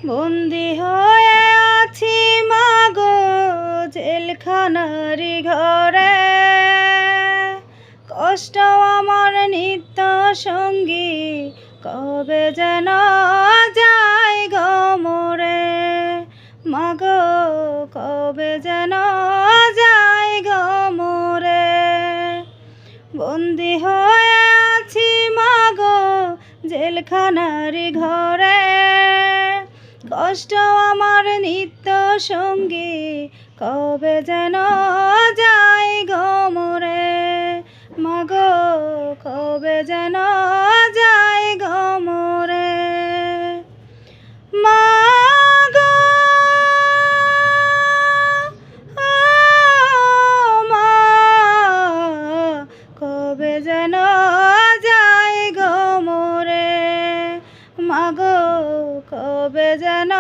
বন্দি হয়ে আছি মাগো জেলখানারি ঘরে, কষ্ট আমার নিত্য সঙ্গী কবে যেন যায় গো মোরে, মাগো কবে যেন যায় গো মোরে। বন্দি হয়ে আছি মাগো জেলখানারি ঘরে, কষ্ট আমার নিত্য সঙ্গী কবে যেন যায় গো মোরে, মাগো কবে যেন যায় গো মোরে। মাগো ও মা, কবে যেন যায় গো মোরে, মাগো কবে যেন